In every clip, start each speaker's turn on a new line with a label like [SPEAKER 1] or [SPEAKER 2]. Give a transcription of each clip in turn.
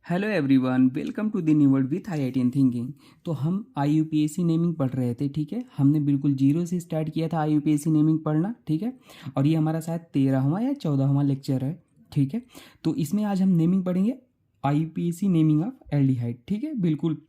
[SPEAKER 1] Hello everyone, welcome to the new world with IIT thinking. तो हम IUPAC naming पढ़ रहे थे, ठीक है। हमने बिल्कुल जीरो से स्टार्ट किया था IUPAC नेमिंग पढ़ना, ठीक है। और ये हमारा शायद 13वां या 14वां लेक्चर है, ठीक है। तो इसमें आज हम नेमिंग पढ़ेंगे, IUPAC नेमिंग ऑफ एल्डिहाइड, ठीक है। बिल्कुल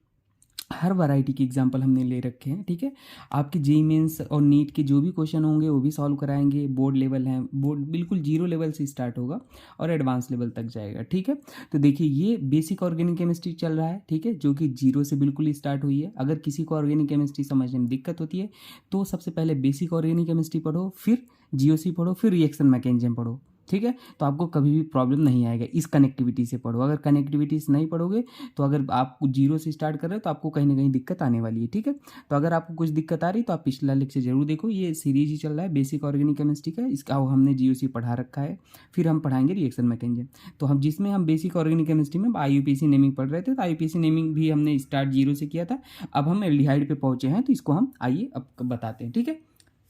[SPEAKER 1] हर वैरायटी की एग्जांपल हमने ले रखे हैं, ठीक है। आपके जेईई मेंस और नीट के जो भी क्वेश्चन होंगे वो भी सॉल्व कराएंगे। बोर्ड लेवल है, बोर्ड बिल्कुल जीरो लेवल से स्टार्ट होगा और एडवांस लेवल तक जाएगा, ठीक है। तो देखिए ये बेसिक ऑर्गेनिक केमिस्ट्री चल रहा है, ठीक है, जो कि जीरो से बिल्कुल स्टार्ट हुई है। अगर किसी को ऑर्गेनिक केमिस्ट्री समझने में दिक्कत होती है तो सबसे पहले बेसिक ऑर्गेनिक केमिस्ट्री पढ़ो, फिर जीओसी पढ़ो, फिर रिएक्शन मैकेनिज्म पढ़ो, ठीक है। तो आपको कभी भी प्रॉब्लम नहीं आएगा। इस कनेक्टिविटी से पढ़ो। अगर कनेक्टिविटी से नहीं पढ़ोगे तो अगर आप जीरो से स्टार्ट कर रहे हो तो आपको कहीं ना कहीं दिक्कत आने वाली है, ठीक है। तो अगर आपको कुछ दिक्कत आ रही तो आप पिछला लेक्चर जरूर देखो। ये सीरीज ही चल रहा है बेसिक ऑर्गेनिक केमिस्ट्री का, इसका हमने जीओसी पढ़ा रखा है। फिर हम पढ़ाएंगे रिएक्शन मैकेनिज्म। तो हम जिसमें हम बेसिक ऑर्गेनिक केमिस्ट्री में IUPAC नेमिंग पढ़ रहे थे, तो IUPAC नेमिंग भी हमने स्टार्ट जीरो से किया था। अब हम एल्डिहाइड पे पहुंचे हैं, तो इसको हम आइए अब बताते हैं, ठीक है।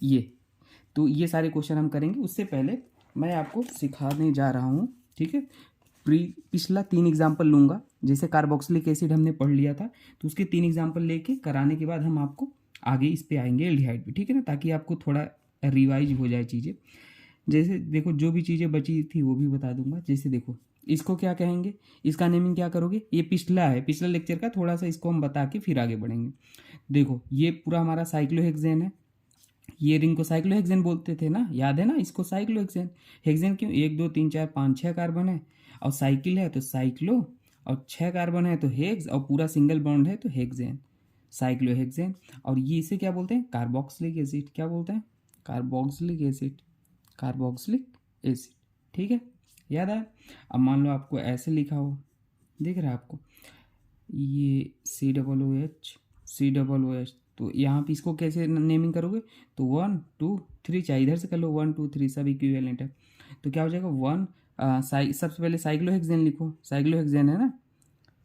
[SPEAKER 1] ये तो ये सारे क्वेश्चन हम करेंगे। उससे पहले मैं आपको सिखाने जा रहा हूँ, ठीक है। पिछला 3 एग्जाम्पल लूँगा। जैसे कार्बोक्सिलिक एसिड हमने पढ़ लिया था, तो उसके 3 एग्जाम्पल लेके कराने के बाद हम आपको आगे इस पे आएंगे एल्डिहाइड पे, ठीक है ना, ताकि आपको थोड़ा रिवाइज हो जाए चीज़ें। जैसे देखो जो भी चीज़ें बची थी वो भी बता दूंगा। जैसे देखो इसको क्या कहेंगे, इसका नेमिंग क्या करोगे, ये पिछला है, पिछला लेक्चर का, थोड़ा सा इसको हम बता के फिर आगे बढ़ेंगे। देखो ये पूरा हमारा साइक्लोहेक्सेन है। ये रिंग को साइक्लोहेक्सेन बोलते थे ना, याद है ना, इसको साइक्लोहेक्सेन। हेक्सेन क्यों, 1 2 3 4 5 6 कार्बन है, और साइकिल है तो साइक्लो, और 6 कार्बन है तो हेक्स, और पूरा सिंगल बॉन्ड है तो हेक्सेन, साइक्लोहेक्सेन। और ये इसे क्या बोलते हैं, कार्बोक्सिलिक एसिड। क्या बोलते हैं, कार्बोक्सिलिक एसिड, कार्बोक्सिलिक एसिड, ठीक है। याद आया। अब मान लो आपको ऐसे लिखा हो, दिख रहा है आपको, ये COOH, COOH। तो यहाँ पे इसको कैसे नेमिंग करोगे, तो 1 2 3, चाहे इधर से कर लो, 1 2 3 सब इक्विवेलेंट है। तो क्या हो जाएगा, सबसे पहले साइक्लोहेक्सेन लिखो, साइक्लोहेक्सेन है ना,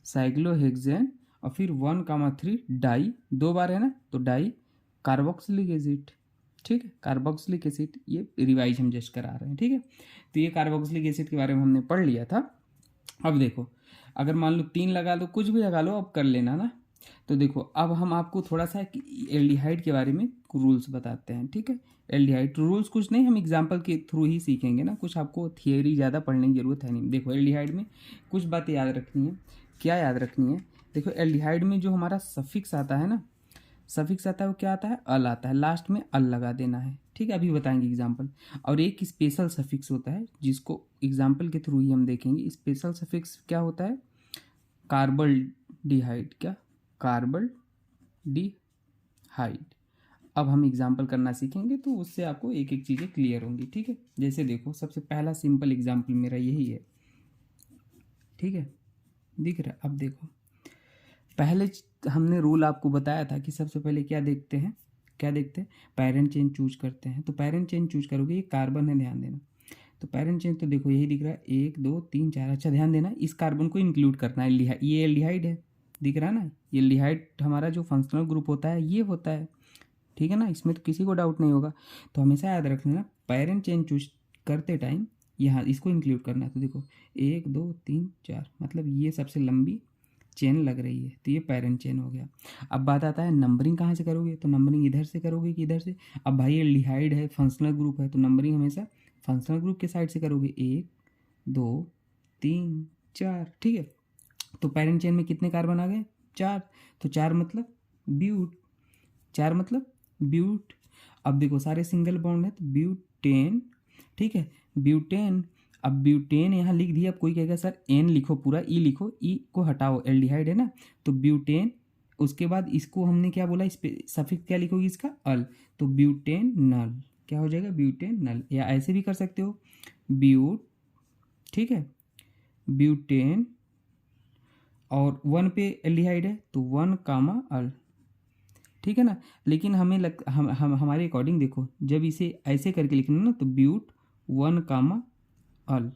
[SPEAKER 1] साइक्लोहेक्सेन। और फिर 1 3 डाई, 2 बार है ना, तो डाई कार्बोक्सिलिक एसिड, ठीक है, कार्बोक्सिलिक एसिड। ये रिवाइज हम जस्ट करा रहे हैं, ठीक है। तो ये कार्बोक्सिलिक एसिड के बारे में हमने पढ़ लिया था। अब देखो अगर मान लो 3 लगा लो, कुछ भी लगा लो, अब कर लेना ना। तो देखो अब हम आपको थोड़ा सा एल्डिहाइड के बारे में रूल्स बताते हैं, ठीक है। एल्डिहाइड रूल्स कुछ नहीं, हम एग्जांपल के थ्रू ही सीखेंगे ना, कुछ आपको थियोरी ज़्यादा पढ़ने की ज़रूरत है नहीं। देखो एल्डिहाइड में कुछ बातें याद रखनी है। क्या याद रखनी है, देखो एल्डिहाइड में जो हमारा सफिक्स आता है ना, सफिक्स आता है वो क्या आता है, अल आता है, लास्ट में अल लगा देना है, ठीक है। अभी बताएंगे एग्जाम्पल। और एक स्पेशल सफिक्स होता है जिसको एग्जाम्पल के थ्रू ही हम देखेंगे। स्पेशल सफिक्स क्या होता है, कार्बल डिहाइड, क्या, कार्बल डिहाइड। अब हम एग्जाम्पल करना सीखेंगे तो उससे आपको एक एक चीज़ें क्लियर होंगी, ठीक है। जैसे देखो सबसे पहला सिंपल एग्जाम्पल मेरा यही है, ठीक है, दिख रहा है। अब देखो पहले हमने रूल आपको बताया था कि सबसे पहले क्या देखते हैं, क्या देखते हैं, पैरेंट चेन चूज करते हैं। तो पैरेंट चेन चूज करोगे, ये कार्बन है, ध्यान देना। तो पैरेंट चेन तो देखो यही दिख रहा है, 1 2 3 4। अच्छा ध्यान देना, इस कार्बन को इंक्लूड करना है, ये एल्डिहाइड है, दिख रहा है ना। ये एल्डिहाइड हमारा जो फंक्शनल ग्रुप होता है ये होता है, ठीक है ना, इसमें तो किसी को डाउट नहीं होगा। तो हमेशा याद रख लेना, पैरेंट चेन चूज करते टाइम यहाँ इसको इंक्लूड करना है। तो देखो 1 2 3 4, मतलब ये सबसे लंबी चेन लग रही है, तो ये पैरेंट चेन हो गया। अब बात आता है नंबरिंग कहाँ से करोगे, तो नंबरिंग इधर से करोगे कि इधर से। अब भाई एल्डिहाइड है, फंक्शनल ग्रुप है, तो नंबरिंग हमेशा फंक्शनल ग्रुप के साइड से करोगे, 1 2 3 4, ठीक है। तो पैरेंट चेन में कितने कार्बन आ गए, 4। तो 4 मतलब ब्यूट, 4 मतलब ब्यूट। अब देखो सारे सिंगल बॉन्ड है तो ब्यूटेन, ठीक है, ब्यूटेन। अब ब्यूटेन यहाँ लिख दिया। अब कोई कहेगा सर एन लिखो, पूरा ई लिखो, ई को हटाओ, एल्डिहाइड है ना, तो ब्यूटेन। उसके बाद इसको हमने क्या बोला, इस पे सफिक्स क्या लिखोगी इसका, अल, तो ब्यूटेन नल, क्या हो जाएगा, ब्यूटेन नल। या ऐसे भी कर सकते हो, ब्यूट, ठीक है, ब्यूटेन, और 1 पे एल्डिहाइड है तो 1 कामा अल, ठीक है ना। लेकिन हमें हम हमारे अकॉर्डिंग देखो, जब इसे ऐसे करके लिखना ना, तो ब्यूट 1 कामा अल,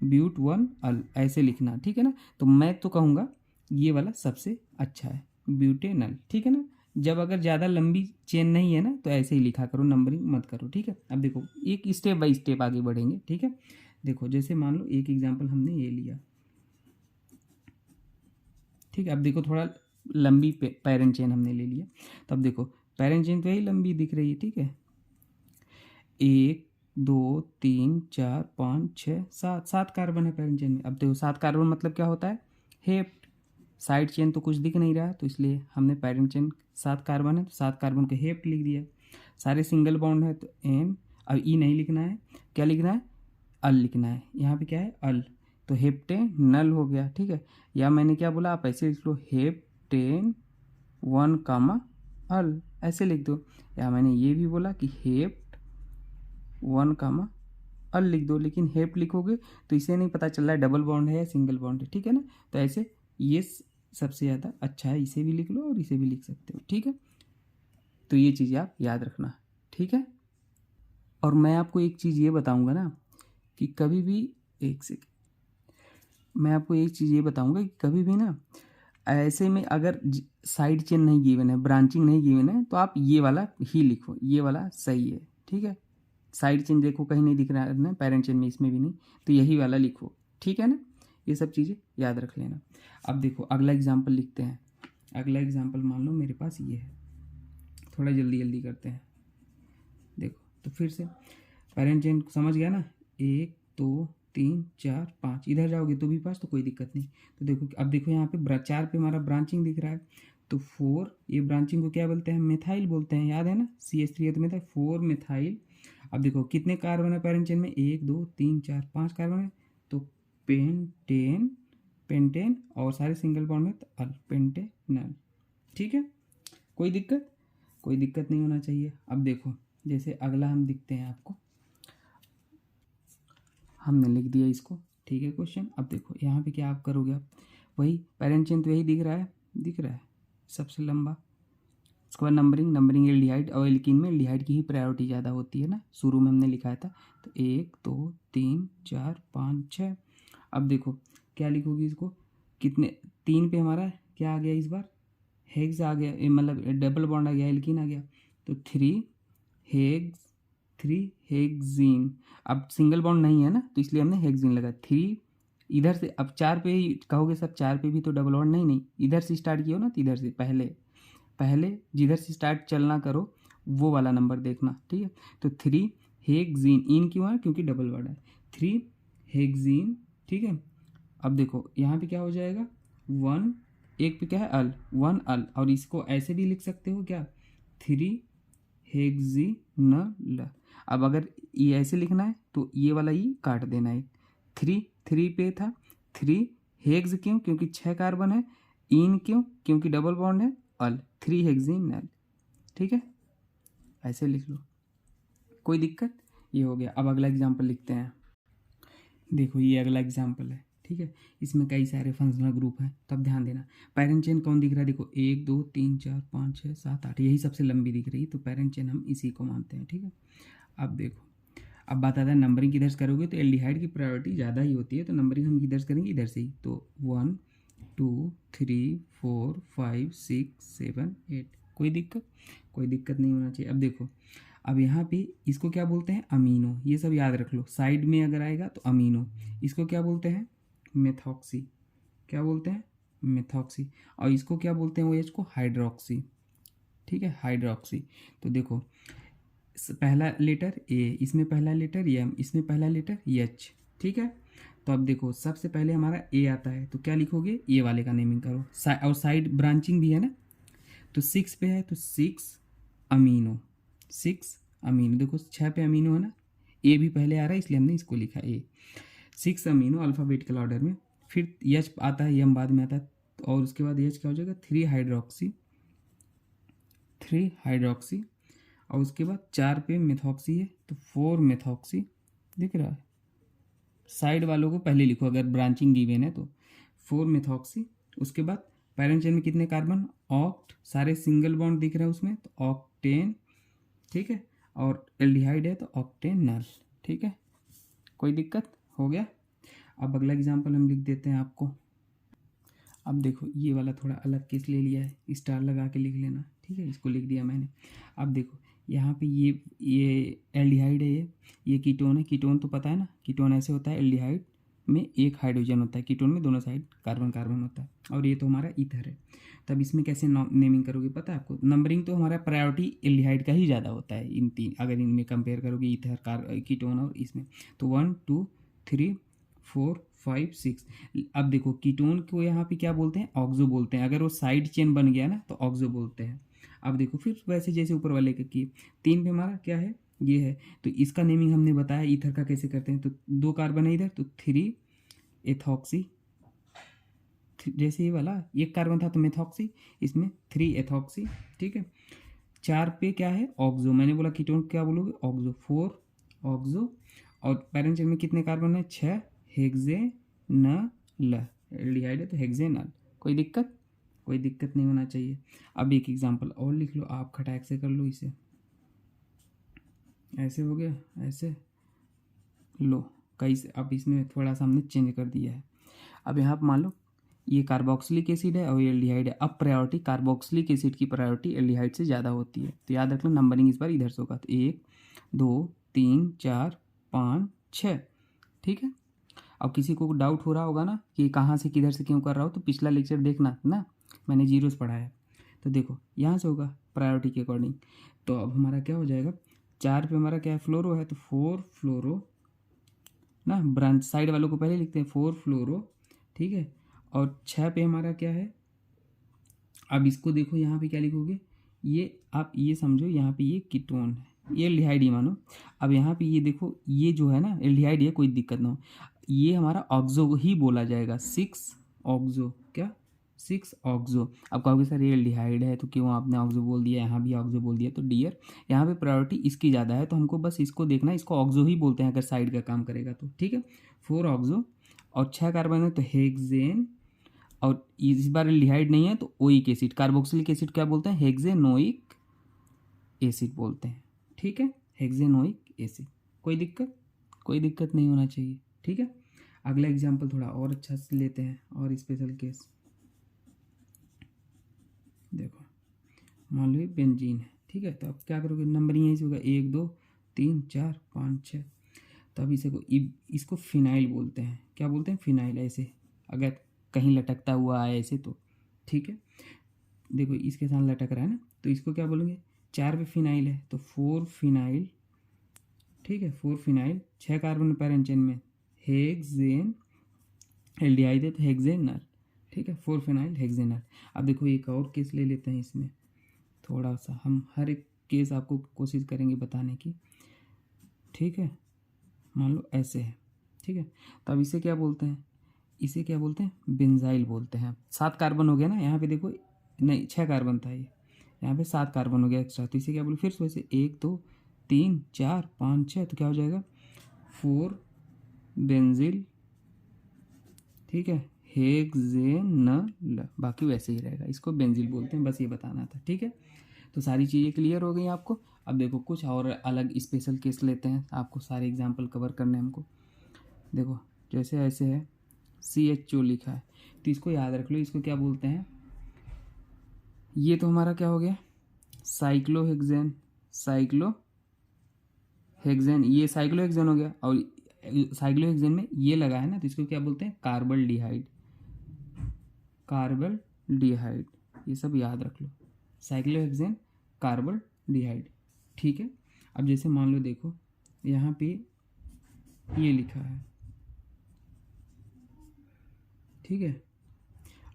[SPEAKER 1] ब्यूट 1 अल, ऐसे लिखना, ठीक है ना। तो मैं तो कहूँगा ये वाला सबसे अच्छा है, ब्यूटेनल, ठीक है ना। जब अगर ज़्यादा लंबी चेन नहीं है ना तो ऐसे ही लिखा करो, नंबरिंग मत करो, ठीक है। अब देखो एक स्टेप बाय स्टेप आगे बढ़ेंगे, ठीक है। देखो जैसे मान लो एक एग्जांपल हमने ये लिया, ठीक है। अब देखो थोड़ा लंबी पैरेंट चेन हमने ले लिया, तो अब देखो पैरेंट चेन तो यही लंबी दिख रही है, ठीक है। 1 2 3 4 5 6 7, 7 कार्बन है पैरेंट चेन में। अब देखो 7 कार्बन मतलब क्या होता है, हेप्ट। साइड चेन तो कुछ दिख नहीं रहा, तो इसलिए हमने पैरेंट चेन 7 कार्बन है तो 7 कार्बन को हेप्ट लिख दिया। सारे सिंगल बॉन्ड है तो एन। अब ई नहीं लिखना है, क्या लिखना है, अल लिखना है। यहाँ पे क्या है, अल, तो हेप्टेन नल हो गया, ठीक है। या मैंने क्या बोला, आप ऐसे लिख लो, हेप्टेन 1 कामा अल, ऐसे लिख दो। या मैंने ये भी बोला कि हेप्ट 1 कामा अल लिख दो, लेकिन हेप्ट लिखोगे तो इसे नहीं पता चल रहा है डबल बॉन्ड है या सिंगल बॉन्ड है, ठीक है ना। तो ऐसे ये सबसे ज़्यादा अच्छा है, इसे भी लिख लो और इसे भी लिख सकते हो, ठीक है। तो ये चीज़ आप याद रखना, ठीक है। और मैं आपको एक चीज़ ये बताऊंगा ना कि कभी भी, एक सेकेंड, मैं आपको एक चीज़ ये बताऊंगा कि कभी भी ना ऐसे में अगर साइड चेन नहीं गिवन है, ब्रांचिंग नहीं गिवन है, तो आप ये वाला ही लिखो, ये वाला सही है, ठीक है। साइड चेन देखो कहीं नहीं दिख रहा है ना, पैरेंट चेन में इसमें भी नहीं, तो यही वाला लिखो, ठीक है ना। ये सब चीज़ें याद रख लेना। अब देखो अगला एग्जाम्पल लिखते हैं। अगला एग्जाम्पल मान लो मेरे पास ये है, थोड़ा जल्दी जल्दी करते हैं। देखो तो फिर से पैरेंट चेन समझ गया ना, 1 2 3 4 5, इधर जाओगे तो भी पास, तो कोई दिक्कत नहीं। तो देखो अब देखो यहाँ पे 4 पे हमारा ब्रांचिंग दिख रहा है, तो 4, ये ब्रांचिंग को क्या बोलते हैं, मेथाइल बोलते हैं, याद है ना, CH3 है तो मेथाइल, 4 मेथाइल। अब देखो कितने कार्बन है पैरेंट चेन में, 1 2 3 4 5 कार्बन है, तो पेंटेन, पेंटेन, और सारे सिंगल बॉन्ड में तो अल, पेंटेनल, ठीक है। कोई दिक्कत, कोई दिक्कत नहीं होना चाहिए। अब देखो जैसे अगला हम दिखते हैं आपको, हमने लिख दिया इसको, ठीक है क्वेश्चन। अब देखो यहाँ पे क्या आप करोगे, आप वही पैरेंट चेन तो यही दिख रहा है, दिख रहा है सबसे लंबा। उसके बाद नंबरिंग, नंबरिंग एल्डिहाइड और एल्कीन में एल्डिहाइड की ही प्रायोरिटी ज़्यादा होती है ना, शुरू में हमने लिखा था। तो 1 2 3 4 5 6। अब देखो क्या लिखोगी इसको, कितने, 3 पे हमारा क्या आ गया इस बार, हेग्स आ गया, मतलब डबल बॉन्ड आ गया, एल्कीन आ गया, तो 3 हेग्स, 3 हेक्जीन। अब सिंगल बॉन्ड नहीं है ना, तो इसलिए हमने हेक्जीन लगा। 3 इधर से, अब 4 पे ही कहोगे सर, 4 पे भी तो डबल बॉन्ड, नहीं नहीं, इधर से स्टार्ट किया हो ना, तो इधर से पहले पहले जिधर से स्टार्ट चलना करो वो वाला नंबर देखना, ठीक है। तो 3 हेक्जीन, इन क्यों है, क्योंकि डबल बॉन्ड है, 3 हेक्जीन, ठीक है। अब देखो यहाँ पे क्या हो जाएगा, 1, एक पे क्या है अल, 1 अल, और इसको ऐसे भी लिख सकते हो क्या, 3 हेक्जीनल। अब अगर ये ऐसे लिखना है तो ये वाला ही काट देना है, 3 पे था, 3 हेक्स क्यों, क्योंकि 6 कार्बन है, इन क्यों, क्योंकि डबल बॉन्ड है, अल, 3 हेक्जीनल, ठीक है। ऐसे लिख लो, कोई दिक्कत, ये हो गया। अब अगला एग्जाम्पल लिखते हैं। देखो ये अगला एग्जाम्पल है, ठीक है। इसमें कई सारे फंक्शनल ग्रुप हैं, तब ध्यान देना। पैरेंट चेन कौन दिख रहा है, देखो 1 2 3 4 5 6 7 8, यही सबसे लंबी दिख रही है, तो पैरेंट चेन हम इसी को मानते हैं, ठीक है। अब देखो, अब बात आता है नंबरिंग किधर से करोगे, तो एल्डिहाइड की प्रायोरिटी ज़्यादा ही होती है, तो नंबरिंग हम किधर से करेंगे, इधर से ही। तो 1 2 3 4 5 6 7 8, कोई दिक्कत, कोई दिक्कत नहीं होना चाहिए। अब देखो, अब यहाँ पे इसको क्या बोलते हैं, अमीनो, ये सब याद रख लो, साइड में अगर आएगा तो अमीनो। इसको क्या बोलते हैं, मेथॉक्सी, क्या बोलते हैं, मेथॉक्सी। और इसको क्या बोलते हैं, वो एच को हाइड्रोक्सी, ठीक है, हाइड्रोक्सी। तो देखो पहला लेटर ए, इसमें पहला लेटर एम, इसमें पहला लेटर एच, ठीक है। तो अब देखो सबसे पहले हमारा ए आता है, तो क्या लिखोगे, ए वाले का नेमिंग करो, और साइड ब्रांचिंग भी है ना, तो 6 पे है तो 6 अमीनो, 6 अमीनो। देखो 6 पे अमीनो है ना, ए भी पहले आ रहा है इसलिए हमने इसको लिखा ए, 6 अमीनो अल्फ़ाबेटिकल ऑर्डर में। फिर एच आता है, एम बाद में आता है, और उसके बाद एच क्या हो जाएगा, 3 हाइड्रोक्सी, 3 हाइड्रोक्सी। और उसके बाद 4 पे मेथॉक्सी है तो 4 मेथॉक्सी, दिख रहा है। साइड वालों को पहले लिखो अगर ब्रांचिंग गिवन है तो, 4 मेथॉक्सी। उसके बाद पैरेंट चेन में कितने कार्बन, ऑक्ट, सारे सिंगल बॉन्ड दिख रहे हैं उसमें, तो ऑक्टेन, ठीक है। और एल्डिहाइड है तो ऑक्टेनल, ठीक है, कोई दिक्कत, हो गया। अब अगला एग्जांपल हम लिख देते हैं आपको। अब देखो ये वाला थोड़ा अलग केस ले लिया है, स्टार लगा के लिख लेना, ठीक है, इसको लिख दिया मैंने। अब देखो यहाँ पे ये एल्डिहाइड है, ये कीटोन है, कीटोन तो पता है ना, कीटोन ऐसे होता है, एल्डिहाइड में एक हाइड्रोजन होता है, कीटोन में दोनों साइड कार्बन कार्बन होता है, और ये तो हमारा ईथर है। तब इसमें कैसे नेमिंग करोगे पता है आपको? नंबरिंग तो हमारा प्रायोरिटी एल्डिहाइड का ही ज़्यादा होता है इन तीन, अगर इनमें कंपेयर करोगे ईथर कीटोन और इसमें, तो 1 2 3 4 5 6। अब देखो कीटोन को यहाँ पे क्या बोलते हैं? ऑक्सो बोलते हैं। अगर वो साइड चेन बन गया ना तो ऑक्सो बोलते हैं। अब देखो फिर वैसे जैसे ऊपर वाले के किए, 3 पे हमारा क्या है? ये है। तो इसका नेमिंग हमने बताया ईथर का कैसे करते हैं। तो 2 कार्बन है इधर, तो 3 एथॉक्सी, जैसे ये वाला एक कार्बन था तो मेथॉक्सी, इसमें 3 एथॉक्सी, ठीक है। 4 पे क्या है? ऑक्सो। मैंने बोला कीटोन क्या बोलोगे? Oxo, 4 oxo. और पैरेंट चेन में कितने कार्बन है? 6 हेक्सेनल। एल्डिहाइड है तो हेक्सेनल। कोई दिक्कत? कोई दिक्कत नहीं होना चाहिए। अब एक एग्जांपल और लिख लो, आप खटाक से कर लो इसे। ऐसे हो गया, ऐसे लो कई से। अब इसमें थोड़ा सा हमने चेंज कर दिया है। अब यहाँ पर मान लो ये कार्बोक्सिलिक एसिड है और ये एल्डिहाइड है। अब प्रायोरिटी कार्बोक्सिलिक एसिड की प्रायोरिटी एल्डिहाइड से ज़्यादा होती है। तो याद रख लो नंबरिंग इस बार इधर से होगा। तो 1 2 3 4 5 6, ठीक है। अब किसी को डाउट हो रहा होगा ना कि कहाँ से किधर से क्यों कर रहा हो, तो पिछला लेक्चर देखना ना, मैंने जीरोस पढ़ाया। तो देखो यहाँ से होगा प्रायोरिटी के अकॉर्डिंग। तो अब हमारा क्या हो जाएगा? 4 पे हमारा क्या है? फ्लोरो है, तो 4 फ्लोरो ना, ब्रांच साइड वालों को पहले लिखते हैं 4 फ्लोरो, ठीक है। और 6 पे हमारा क्या है? अब इसको देखो यहाँ पे क्या लिखोगे? ये आप ये समझो यहाँ पे ये कीटोन है, ये एल्डिहाइड ही मानो। अब यहाँ पे ये देखो, ये जो है ना एल्डिहाइड है, कोई दिक्कत ना हो, ये हमारा ऑक्सो ही बोला जाएगा। 6 ऑक्सो, क्या? 6 ऑक्सो। अब कहोगे सर ये एल्डिहाइड है तो क्यों आपने ऑक्सो बोल दिया, यहाँ भी ऑक्सो बोल दिया? तो डियर यहाँ पे प्रायोरिटी इसकी ज़्यादा है, तो हमको बस इसको देखना है, इसको ऑक्सो ही बोलते हैं अगर साइड का काम करेगा तो, ठीक है। 4 ऑक्सो और 6 कार्बन है तो हेक्सेन, और इस बार एल्डिहाइड नहीं है तो ओइक एसिड। कार्बोक्सिलिक एसिड क्या बोलते हैं? हेक्सेनोइक एसिड बोलते हैं, ठीक है। हेक्सेनोइक एसिड। कोई दिक्कत? कोई दिक्कत नहीं होना चाहिए, ठीक है। अगला एग्जांपल थोड़ा और अच्छा से लेते हैं और स्पेशल केस। देखो मान लो ये बेंजीन है, ठीक है। तो अब क्या करोगे? नंबरिंग यहीं से होगा 1 2 3 4 5 6। तब इसे को इसको फिनाइल बोलते हैं। क्या बोलते हैं? फिनाइल। ऐसे अगर कहीं लटकता हुआ आए ऐसे तो, ठीक है। देखो इसके साथ लटक रहा है ना, तो इसको क्या बोलेंगे? 4 पे फिनाइल है तो 4 फिनाइल, ठीक है। 4 फिनाइल, 6 कार्बन पैरेंट चेन में हेक्सेन, एल्डिहाइड है तो हेक्सेनल, ठीक है। 4 फिनाइल हेक्सेनल। अब देखो एक और केस ले लेते हैं इसमें, थोड़ा सा हम हर एक केस आपको कोशिश करेंगे बताने की, ठीक है। मान लो ऐसे है, ठीक है। तो अब इसे क्या बोलते हैं? इसे क्या बोलते हैं? बेंजाइल बोलते हैं। 7 कार्बन हो गया ना, यहाँ पे देखो, नहीं 6 कार्बन था ये, यहाँ पे 7 कार्बन हो गया एक्स्ट्रा, तो इसे क्या बोले? फिर से वैसे 1 2 3 4 5 6, तो क्या हो जाएगा? 4 बेंजिल, ठीक है, हेक्सेनल। बाकी वैसे ही रहेगा, इसको बेंजिल बोलते हैं, बस ये बताना था, ठीक है। तो सारी चीज़ें क्लियर हो गई आपको। अब देखो कुछ और अलग स्पेशल केस लेते हैं, आपको सारे एग्जाम्पल कवर करने हैं हमको। देखो जैसे ऐसे है, CHO लिखा है, तो इसको याद रख लो, इसको क्या बोलते हैं? ये तो हमारा क्या हो गया? साइक्लोहेक्सेन, साइक्लोहेक्सेन, ये साइक्लोहेक्सेन हो गया। और साइक्लोहेक्सेन में ये लगा है ना, तो इसको क्या बोलते हैं? कार्बल्डिहाइड, कार्बल्डिहाइड, ये सब याद रख लो। साइक्लोहेक्सेन, कार्बल्डिहाइड, ठीक है। अब जैसे मान लो देखो यहाँ पे ये लिखा है, ठीक है,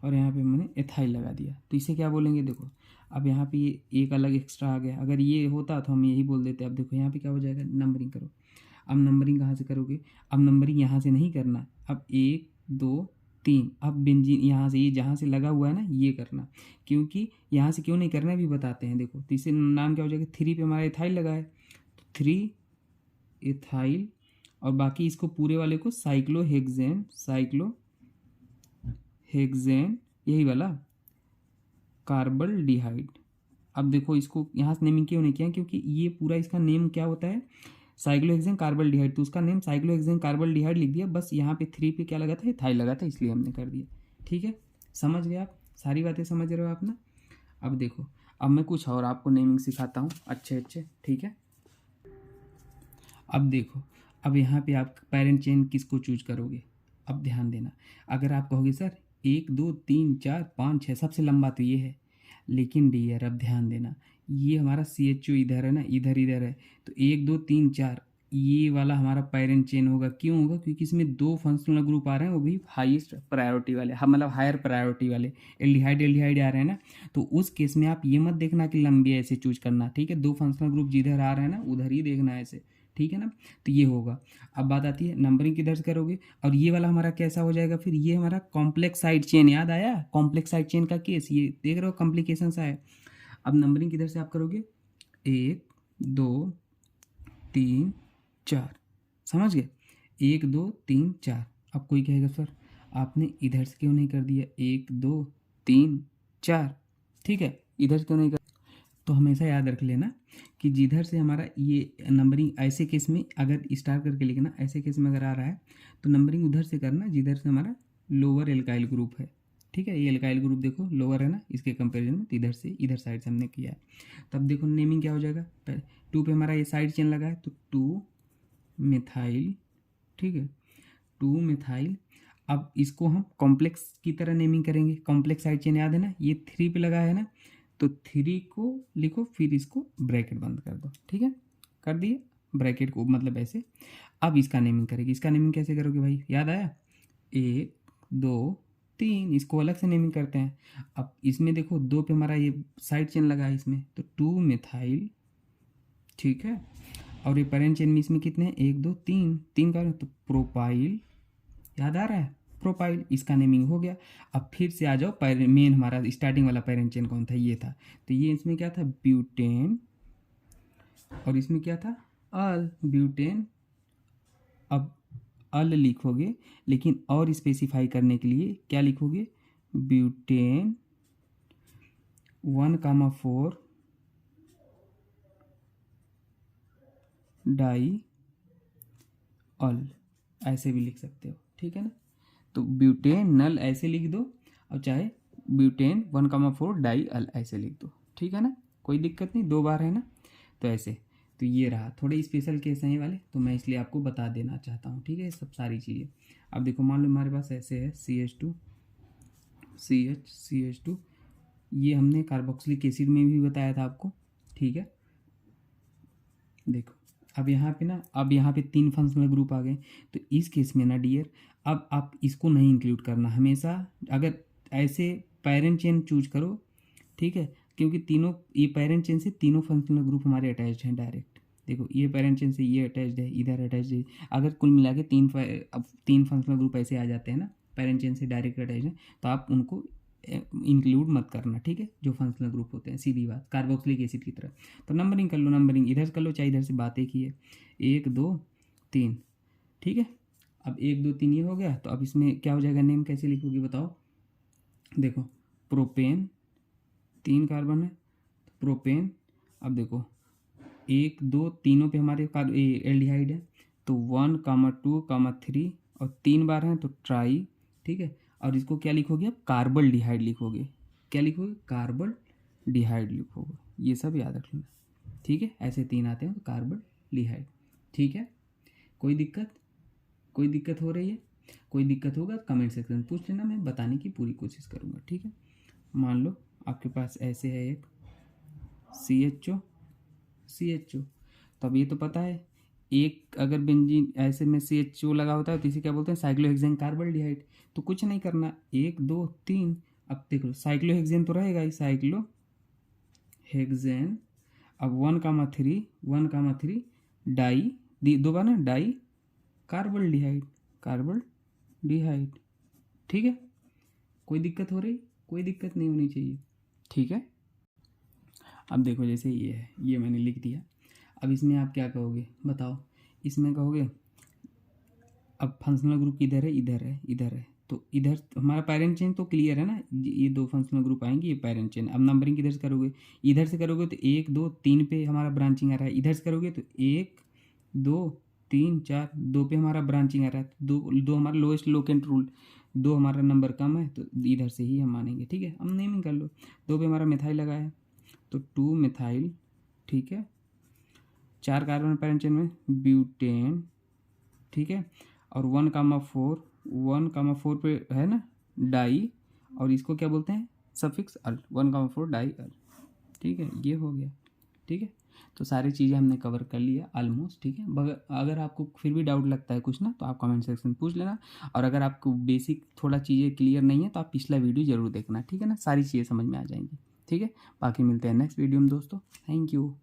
[SPEAKER 1] और यहाँ पे मैंने एथाइल लगा दिया, तो इसे क्या बोलेंगे? देखो अब यहाँ पे ये एक अलग एक्स्ट्रा आ गया, अगर ये होता तो हम यही बोल देते। अब देखो यहाँ पे क्या हो जाएगा? नंबरिंग करो। अब नंबरिंग कहाँ से करोगे? अब नंबरिंग यहाँ से नहीं करना, अब 1 2 3। अब बेंजीन यहाँ से, ये जहाँ से लगा हुआ है ना ये करना, क्योंकि यहाँ से क्यों नहीं करना है भी बताते हैं। देखो तो इसे नाम क्या हो जाएगा? 3 पे हमारा एथाइल लगा है तो 3 एथाइल, और बाकी इसको पूरे वाले को साइक्लोहेक्सेन, साइक्लोहेक्सेन यही वाला कार्बल्डिहाइड। अब देखो इसको यहाँ से नेमिंग क्यों नहीं किया? क्योंकि ये पूरा इसका नेम क्या होता है? साइक्लोहेक्सेन कार्बल्डिहाइड, तो उसका नेम साइक्लोहेक्सेन कार्बल्डिहाइड लिख दिया, बस यहाँ पे 3 पे क्या लगा था? एथाइल लगा था, इसलिए हमने कर दिया, ठीक है। समझ गए आप? सारी बातें समझ रहे हो आप ना? अब देखो, अब मैं कुछ और आपको नेमिंग सिखाता हूँ अच्छे, ठीक है। अब देखो, अब यहाँ पे आप पेरेंट चेन किसको चूज करोगे? अब ध्यान देना, अगर आप कहोगे सर 1 2 3 4 5 6 सबसे लंबा तो ये है, लेकिन डियर अब ध्यान देना, ये हमारा CHO इधर है ना, इधर इधर है, तो 1 2 3 4 ये वाला हमारा पैरेंट चेन होगा। क्यों होगा? क्योंकि इसमें 2 फंक्शनल ग्रुप आ रहे हैं, वो भी हाईएस्ट प्रायोरिटी वाले, हाँ मतलब हायर प्रायोरिटी वाले एल्डिहाइड एल्डिहाइड आ रहे हैं ना। तो उस केस में आप ये मत देखना कि लंबी ऐसे चूज करना, ठीक है, 2 फंक्शनल ग्रुप जिधर आ रहे हैं ना उधर ही देखना है ऐसे, ठीक है ना। तो ये होगा। अब बात आती है नंबरिंग किधर से करोगे, और ये वाला हमारा कैसा हो जाएगा फिर, ये हमारा कॉम्प्लेक्स साइड चेन, याद आया कॉम्प्लेक्स साइड चेन का केस, ये देख रहे हो कॉम्प्लिकेशन सा है। अब नंबरिंग किधर से आप करोगे, 1 2 3 4, समझ गए, 1 2 3 4। अब कोई कहेगा सर आपने इधर से क्यों नहीं कर दिया 1 2 3 4, ठीक है, इधर से क्यों नहीं कर, तो हमेशा याद रख लेना कि जिधर से हमारा ये नंबरिंग, ऐसे केस में अगर स्टार करके लिखना, ऐसे केस में अगर आ रहा है तो नंबरिंग उधर से करना जिधर से हमारा लोअर एल्काइल ग्रुप है, ठीक है। ये एल्काइल ग्रुप देखो लोअर है ना, इसके कंपैरिजन में, तो इधर से इधर साइड से हमने किया है। तब देखो नेमिंग क्या हो जाएगा, 2 पे हमारा ये साइड चेन लगा है तो 2 मिथाइल, ठीक है, 2 मिथाइल। अब इसको हम कॉम्प्लेक्स की तरह नेमिंग करेंगे, कॉम्प्लेक्स साइड चेन याद है ना, ये 3 पे लगा है ना, तो 3 को लिखो, फिर इसको ब्रैकेट बंद कर दो, ठीक है, कर दिए ब्रैकेट को, मतलब ऐसे। अब इसका नेमिंग करेंगे, इसका नेमिंग कैसे करोगे भाई, याद आया, 1 2 3, इसको अलग से नेमिंग करते हैं। अब इसमें देखो 2 पे हमारा ये साइड चेन लगा है इसमें, तो 2 मिथाइल, ठीक है, और ये पेरेंट चेन में इसमें कितने हैं, 1 2 3, 3 का, तो प्रोपाइल, याद आ रहा है, प्रोपाइल, इसका नेमिंग हो गया। अब फिर से आ जाओ, मेन हमारा स्टार्टिंग वाला पेरेंट चेन कौन था, ये था, तो ये इसमें क्या था, ब्यूटेन, और इसमें क्या था, अल, ब्यूटेन। अब अल लिखोगे, लेकिन और स्पेसिफाई करने के लिए क्या लिखोगे, ब्यूटेन 1,4 डाई अल, ऐसे भी लिख सकते हो, ठीक है ना। तो ब्यूटेन नल ऐसे लिख दो, और चाहे ब्यूटेन 1,4 डाई अल ऐसे लिख दो, ठीक है ना, कोई दिक्कत नहीं, 2 बार है ना, तो ऐसे। तो ये रहा, थोड़े स्पेशल केस हैं ये वाले, तो मैं इसलिए आपको बता देना चाहता हूँ, ठीक है, सब सारी चीज़ें। अब देखो मान लो हमारे पास ऐसे है CH2 CH2, ये हमने कार्बोक्सिलिक एसिड में भी बताया था आपको, ठीक है। देखो अब यहाँ पे ना, अब यहाँ पे 3 फंक्शनल ग्रुप आ गए, तो इस केस में ना डियर, अब आप इसको नहीं इंक्लूड करना हमेशा, अगर ऐसे पेरेंट चेन चूज करो, ठीक है, क्योंकि तीनों, ये पेरेंट चेन से तीनों फंक्शनल ग्रुप हमारे अटैच्ड हैं डायरेक्ट। देखो ये पेरेंट चेन से ये अटैच्ड है, इधर अटैच्ड है, अगर कुल मिला के 3 फंक्शनल ग्रुप ऐसे आ जाते हैं ना, पेरेंट चेन से डायरेक्ट अटैच हैं, तो आप उनको इंक्लूड मत करना, ठीक है, जो फंक्शनल ग्रुप होते हैं, सीधी बात, कार्बोक्सिलिक एसिड की तरह। तो नंबरिंग कर लो, नंबरिंग इधर से कर लो, चाहे इधर से, बात एक ही है, 1 2 3, ठीक है। अब 1 2 3 ये हो गया, तो अब इसमें क्या हो जाएगा, नेम कैसे लिखोगे बताओ, देखो प्रोपेन 3 कार्बन है, प्रोपेन। अब देखो 1 2 तीनों पे हमारे एल्डिहाइड है, तो 1 2 3, और 3 बार हैं तो ट्राई, ठीक है। और इसको क्या लिखोगे, अब कार्बल डिहाइड लिखोगे, क्या लिखोगे, कार्बल डिहाइड लिखोगे, ये सब याद रख लेना, ठीक है, ऐसे 3 आते हैं तो कार्बल डिहाइड, ठीक है। कोई दिक्कत, कोई दिक्कत हो रही है, कोई दिक्कत होगा कमेंट सेक्शन में पूछ लेना, मैं बताने की पूरी कोशिश करूँगा, ठीक है। मान लो आपके पास ऐसे है एक CHO, तो अब ये तो पता है, एक अगर बेंजीन ऐसे में CHO लगा होता है तो इसे क्या बोलते हैं, साइक्लोहेक्सेन कार्बल्डिहाइड। तो कुछ नहीं करना, 1 2 3, अब देख लो साइक्लोहेक्सेन तो रहेगा ही, साइक्लोहेक्सेन। अब 1,3 डाई, 2 बार ना, डाई कार्बल्डिहाइड, ठीक है। कोई दिक्कत हो रही, कोई दिक्कत नहीं होनी चाहिए, ठीक है। अब देखो जैसे ये है, ये मैंने लिख दिया, अब इसमें आप क्या कहोगे बताओ, इसमें कहोगे अब फंक्शनल ग्रुप इधर है, इधर है, इधर है, तो इधर हमारा पेरेंट चेन तो क्लियर है ना, ये 2 फंक्शनल ग्रुप आएंगे, ये पेरेंट चेन। अब नंबरिंग किधर से करोगे, इधर से करोगे तो 1 2 3 पे हमारा ब्रांचिंग आ रहा है, इधर से करोगे तो 1 2 3 4, 2 पे हमारा ब्रांचिंग आ रहा है, दो हमारा लोएस्ट लोकेंट रूल, 2 हमारा नंबर कम है, तो इधर से ही हम मानेंगे, ठीक है। अब नेमिंग कर लो, 2 पे हमारा मिथाइल लगा है, तो 2 मिथाइल, ठीक है, 4 कार्बन पेरेंट चेन में ब्यूटेन, ठीक है, और 1,4 1,4 पे है ना डाई, और इसको क्या बोलते हैं सफिक्स अल, 1,4 डाई अल। ठीक है, ये हो गया। ठीक है, तो सारी चीज़ें हमने कवर कर लिया ऑलमोस्ट। ठीक है, अगर आपको फिर भी डाउट लगता है कुछ ना, तो आप कमेंट सेक्शन में पूछ लेना। और अगर आपको बेसिक थोड़ा चीज़ें क्लियर नहीं है तो आप पिछला वीडियो ज़रूर देखना। ठीक है ना, सारी चीज़ें समझ में आ जाएंगी। ठीक है, बाकी मिलते हैं नेक्स्ट वीडियो में दोस्तों। Thank you.